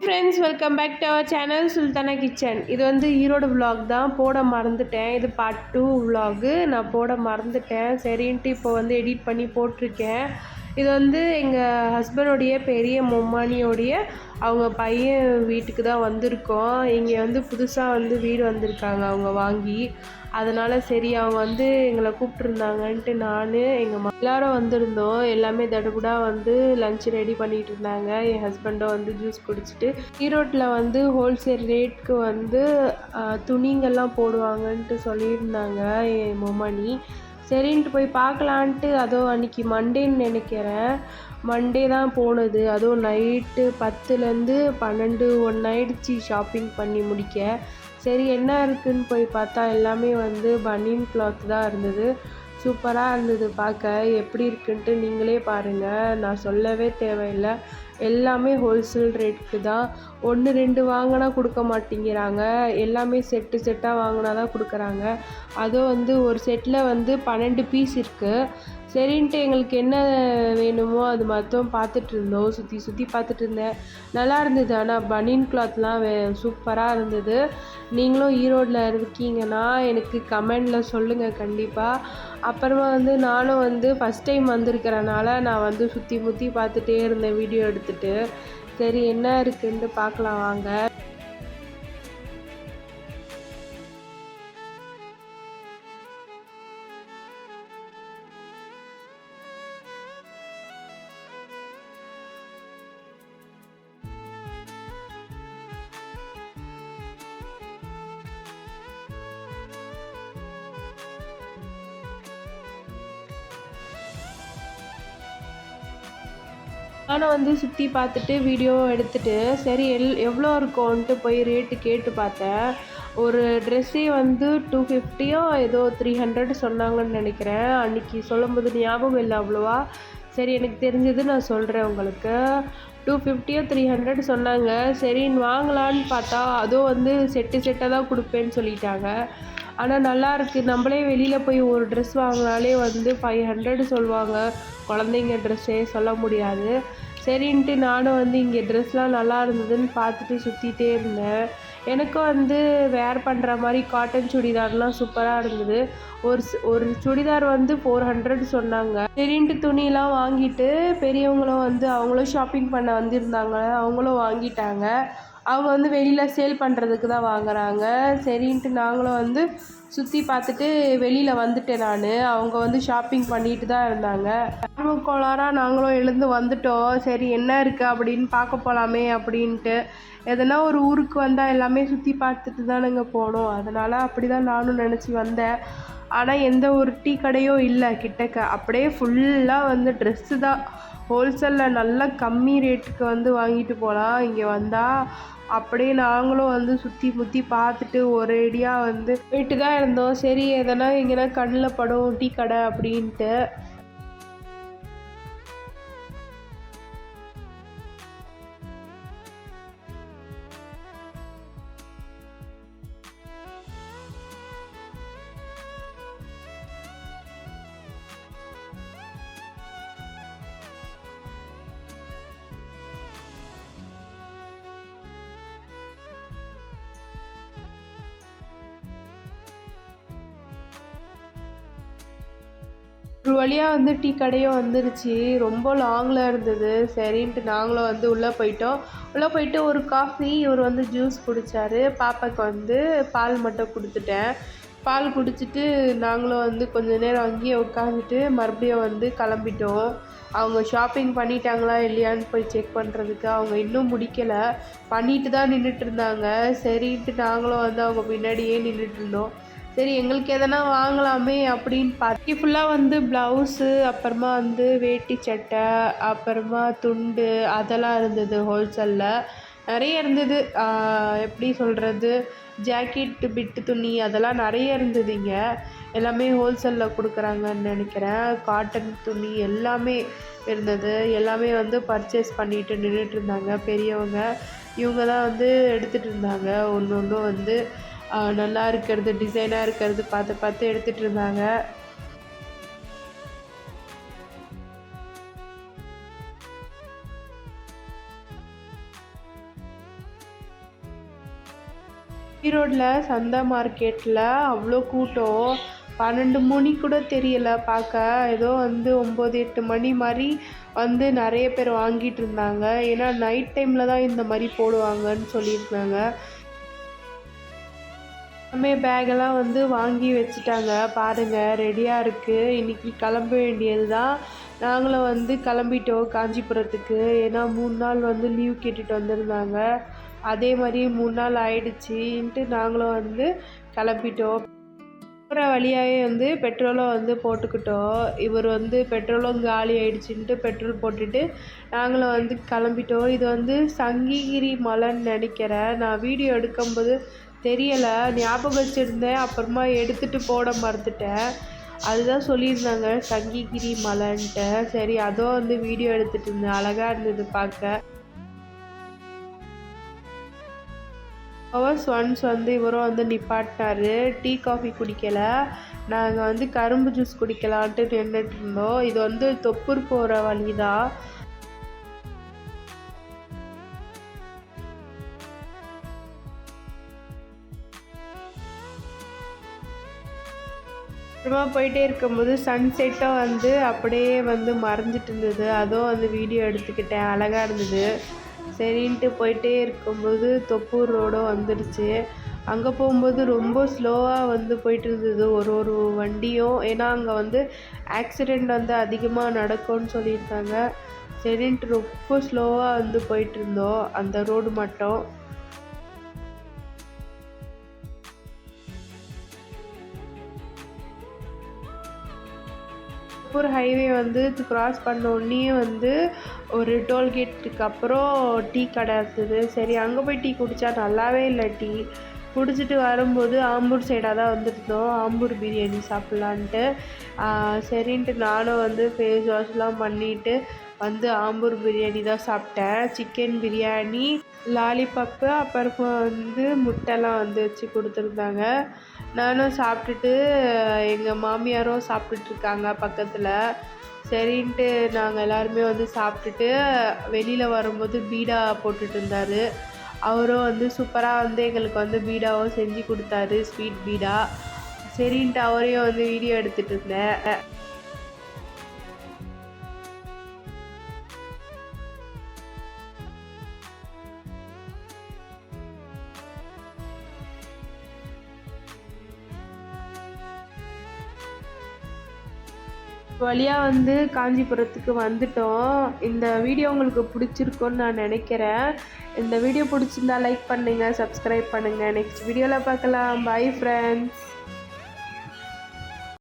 Friends, welcome back to our channel Sultana Kitchen. இது வந்து Erode vlog தான், போட மறந்துட்டேன். இது பார்ட் 2 விலாகு. நான் போட மறந்துட்டேன், சரின்ட்டு இப்போ வந்து எடிட் பண்ணி போட்டிருக்கேன். இது வந்து எங்கள் ஹஸ்பண்டோடைய பெரிய மொம்மானியோடைய அவங்க பையன் வீட்டுக்கு தான் வந்திருக்கோம். இங்கே வந்து புதுசாக வந்து வீடு வந்திருக்காங்க அவங்க வாங்கி. அதனால் சரி அவங்க வந்து எங்களை கூப்பிட்ருந்தாங்கன்ட்டு நான் எங்கள் எல்லோரும் வந்திருந்தோம். எல்லாமே தடபுடா வந்து லஞ்ச் ரெடி பண்ணிகிட்டு இருந்தாங்க. என் ஹஸ்பண்டும் வந்து ஜூஸ் குடிச்சிட்டு ஈரோட்டில் வந்து ஹோல்சேல் ரேட்க்கு வந்து துணிங்கெல்லாம் போடுவாங்கன்ட்டு சொல்லியிருந்தாங்க என் மொம்மானி. சரின்ட்டு போய் பார்க்கலான்ட்டு, அதுவும் அன்றைக்கி மண்டேன்னு நினைக்கிறேன், மண்டே தான் போனது. அதுவும் நைட்டு 10லேருந்து 12 1 ஆயிடுச்சு ஷாப்பிங் பண்ணி முடிக்க. சரி என்ன இருக்குதுன்னு போய் பார்த்தா எல்லாமே வந்து பனியன் கிளாத் தான் இருந்தது. சூப்பராக இருந்தது பார்க்க. எப்படி இருக்குன்ட்டு நீங்களே பாருங்கள், நான் சொல்லவே தேவையில்லை. எல்லாமே ஹோல்சேல் ரேட்டுக்கு தான். 1 2 வாங்கினா கொடுக்க மாட்டேங்கிறாங்க. எல்லாமே செட்டாக வாங்கினா தான் கொடுக்குறாங்க. அதுவும் வந்து ஒரு செட்டில் வந்து 12 பீஸ் இருக்குது. சரின்ட்டு எங்களுக்கு என்ன வேணுமோ அது மட்டும் பார்த்துட்டு இருந்தோம். சுற்றி பார்த்துட்டு இருந்தேன். நல்லா இருந்தது. ஆனால் பனியன் கிளாத்லாம் சூப்பராக இருந்தது. நீங்களும் ஈரோடில் இருக்கீங்கன்னா எனக்கு கமெண்டில் சொல்லுங்கள் கண்டிப்பாக. அப்புறமா வந்து நானும் வந்து ஃபஸ்ட் டைம் வந்திருக்கிறனால நான் வந்து சுற்றி பார்த்துட்டே இருந்தேன் வீடியோ எடுத்துகிட்டு. சரி என்ன இருக்குதுன்ட்டு பார்க்கலாம் வாங்க. நானும் வந்து சுற்றி பார்த்துட்டு வீடியோ எடுத்துகிட்டு சரி எவ்வளோ இருக்கும்ன்ட்டு போய் ரேட்டு கேட்டு பார்த்தேன். ஒரு ட்ரெஸ்ஸே வந்து 250 ஏதோ 300 சொன்னாங்கன்னு நினைக்கிறேன். அன்றைக்கி சொல்லும்போது ஞாபகம் இல்லை அவ்வளோவா. சரி எனக்கு தெரிஞ்சது நான் சொல்கிறேன் உங்களுக்கு. 250 300 சொன்னாங்க. சரின்னு வாங்கலான்னு பார்த்தா அதுவும் வந்து செட்டாக தான் கொடுப்பேன்னு சொல்லிட்டாங்க. ஆனால் நல்லாயிருக்கு. நம்மளே வெளியில் போய் ஒரு ட்ரெஸ் வாங்கினாலே வந்து 500 சொல்லுவாங்க. குழந்தைங்க ட்ரெஸ்ஸே சொல்ல முடியாது. சரின்ட்டு நானும் வந்து இங்கே ட்ரெஸ்லாம் நல்லா இருந்ததுன்னு பார்த்துட்டு சுற்றிட்டே இருந்தேன். எனக்கும் வந்து வேர் பண்ணுற மாதிரி காட்டன் சுடிதார்லாம் சூப்பராக இருந்தது. ஒரு சுடிதார் வந்து 400 சொன்னாங்க. சரின்ட்டு துணியெலாம் வாங்கிட்டு பெரியவங்களும் வந்து அவங்களும் ஷாப்பிங் பண்ண வந்திருந்தாங்க. அவங்களும் வாங்கிட்டாங்க. அவங்க வந்து வெளியில் சேல் பண்ணுறதுக்கு தான் வாங்குறாங்க. சரின்ட்டு நாங்களும் வந்து சுற்றி பார்த்துட்டு வெளியில் வந்துட்டேன் நான். அவங்க வந்து ஷாப்பிங் பண்ணிட்டு தான் இருந்தாங்க. கோளாராக நாங்களும் எழுந்து வந்துட்டோம். சரி என்ன இருக்குது அப்படின்னு பார்க்க போகலாமே அப்படின்ட்டு. எதனா ஒரு ஊருக்கு வந்தால் எல்லாமே சுற்றி பார்த்துட்டு தானுங்க போகணும். அதனால் அப்படி தான் நானும் நினச்சி வந்தேன். ஆனால் எந்த ஒரு டீ கடையும் இல்லை கிட்டக்க. அப்படியே ஃபுல்லாக வந்து ட்ரெஸ்ஸு தான். ஹோல்சேலில் நல்ல கம்மி ரேட்டுக்கு வந்து வாங்கிட்டு போகலாம். இங்கே வந்தால் அப்படியே நாங்களும் வந்து சுற்றி பார்த்துட்டு ஒரேடியாக வந்து போயிட்டு தான் இருந்தோம். சரி எதனா எங்கன்னா கண்ணில் படும் டீ கடை அப்படின்ட்டு. ஒரு வழியாக வந்து டீ கடையும் வந்துருச்சு. ரொம்ப லாங்கில் இருந்தது. சரின்ட்டு நாங்களும் வந்து உள்ளே போயிட்டு ஒரு காஃபி, இவர் வந்து ஜூஸ் குடித்தார். பாப்பாவுக்கு வந்து பால் மட்டும் கொடுத்துட்டேன். பால் குடிச்சிட்டு நாங்களும் வந்து கொஞ்சம் நேரம் அங்கேயே உட்காந்துட்டு மறுபடியும் வந்து கிளம்பிட்டோம். அவங்க ஷாப்பிங் பண்ணிட்டாங்களா இல்லையான்னு போய் செக் பண்ணுறதுக்கு. அவங்க இன்னும் முடிக்கலை, பண்ணிட்டு தான் நின்றுட்டு இருந்தாங்க. சரின்ட்டு நாங்களும் வந்து அவங்க பின்னாடியே நின்றுட்டு இருந்தோம். சரி எங்களுக்கு எதனா வாங்கலாமே அப்படின்னு பார்த்து ஃபுல்லாக வந்து ப்ளவுஸு, அப்புறமா வந்து வேட்டி சட்டை, அப்புறமா துண்டு அதெல்லாம் இருந்தது. ஹோல்சேலில் நிறைய இருந்தது. எப்படி சொல்கிறது, ஜாக்கெட்டு பிட்டு துணி அதெல்லாம் நிறைய இருந்தது. இங்கே எல்லாமே ஹோல்சேலில் கொடுக்குறாங்கன்னு நினைக்கிறேன். காட்டன் துணி எல்லாமே இருந்தது. எல்லாமே வந்து பர்ச்சேஸ் பண்ணிட்டு நின்றுட்டு இருந்தாங்க பெரியவங்க. இவங்க தான் வந்து எடுத்துகிட்டு இருந்தாங்க. ஒன்று வந்து நல்லா இருக்கிறது, டிசைனாக இருக்கிறது பார்த்து எடுத்துகிட்டு இருந்தாங்க. ஈரோட்டில் சந்தை மார்க்கெட்டில் அவ்வளோ கூட்டம். 12 மணி கூட தெரியல பார்க்க. ஏதோ 9, 8 மணி மாதிரி நிறைய பேர் வாங்கிட்டு இருந்தாங்க. ஏன்னா நைட் டைமில் தான் இந்த மாதிரி போடுவாங்கன்னு சொல்லியிருந்தாங்க. எல்லாமே பேக்கெல்லாம் வாங்கி வச்சுட்டாங்க. பாருங்கள், ரெடியாக இருக்குது. இன்றைக்கி கிளம்ப வேண்டியது தான். நாங்களும் கிளம்பிட்டோம் காஞ்சிபுரத்துக்கு. ஏன்னா 3 நாள் லீவ் கேட்டுட்டு வந்திருந்தாங்க. அதே மாதிரி 3 நாள் ஆயிடுச்சுன்ட்டு நாங்களும் கிளம்பிட்டோம். போகிற வழியாகவே பெட்ரோலும் போட்டுக்கிட்டோம். இவர் பெட்ரோலும் காலி ஆயிடுச்சுன்ட்டு பெட்ரோல் போட்டுட்டு நாங்களும் கிளம்பிட்டோம். இது சங்கிகிரி மலைன்னு நினைக்கிறேன். நான் வீடியோ எடுக்கும்போது தெரியலை, ஞாபகம் வச்சுருந்தேன். அப்புறமா எடுத்துகிட்டு போட மறந்துட்டேன். அதுதான் சொல்லியிருந்தாங்க சங்கிகிரி மலைன்ட்டு. சரி, அதுவும் வீடியோ எடுத்துகிட்டு இருந்தேன். அழகாக இருந்தது பார்க்க. ஹவர்ஸ் ஒன்ஸ் இவரும் நிப்பாட்டினார். Tea coffee குடிக்கலை. நாங்கள் கரும்பு ஜூஸ் குடிக்கலான்ட்டு நின்றுட்டு இருந்தோம். இது தொப்பூர் போகிற வழி தான். அப்புறமா போயிட்டே இருக்கும்போது சன்செட்டும் அப்படியே மறைஞ்சிட்டு இருந்தது. அதுவும் வீடியோ எடுத்துக்கிட்டேன். அழகாக இருந்தது. சரின்ட்டு போயிட்டே இருக்கும்போது தொப்பூர் ரோடும் வந்துடுச்சு. அங்கே போகும்போது ரொம்ப ஸ்லோவாக போயிட்டு இருந்தது ஒரு வண்டியும். ஏன்னா அங்கே ஆக்சிடெண்ட் அதிகமாக நடக்கும்னு சொல்லியிருக்காங்க. சரின்ட்டு ரொம்ப ஸ்லோவாக போயிட்டு இருந்தோம் அந்த ரோடு மட்டும். திருப்பூர் ஹைவே கிராஸ் பண்ண உடனே ஒரு டோல்கேட்டுக்கு அப்புறம் டீ கடை இருந்தது. சரி, அங்கே போய் டீ குடித்தா நல்லாவே இல்லை. டீ குடிச்சிட்டு வரும்போது ஆம்பூர் சைடாக தான் வந்துருந்தோம். ஆம்பூர் பிரியாணி சாப்பிட்லான்ட்டு. சரின்ட்டு நானும் ஃபேஸ் வாஷ்லாம் பண்ணிவிட்டு ஆம்பூர் பிரியாணி தான் சாப்பிட்டேன். சிக்கன் பிரியாணி, லாலிபப்பு, அப்புறமா முட்டைலாம் வச்சு கொடுத்துருந்தாங்க. நானும் சாப்பிட்டுட்டு எங்கள் மாமியாரும் சாப்பிட்டுட்ருக்காங்க பக்கத்தில். சரின்ட்டு நாங்கள் எல்லாருமே சாப்பிட்டுட்டு வெளியில் வரும்போது பீடா போட்டுட்டு இருந்தார். அவரும் சூப்பராக எங்களுக்கு பீடாவும் செஞ்சு கொடுத்தாரு, ஸ்வீட் பீடா. சரின்ட்டு அவரையும் வீடியோ எடுத்துகிட்டு இருந்தேன். வழியாக காஞ்சிபுரத்துக்கு வந்துட்டோம். இந்த வீடியோ உங்களுக்கு பிடிச்சிருக்குன்னு நான் நினைக்கிறேன். இந்த வீடியோ பிடிச்சிருந்தா லைக் பண்ணுங்கள், சப்ஸ்கிரைப் பண்ணுங்கள். நெக்ஸ்ட் வீடியோவில் பார்க்கலாம். Bye friends.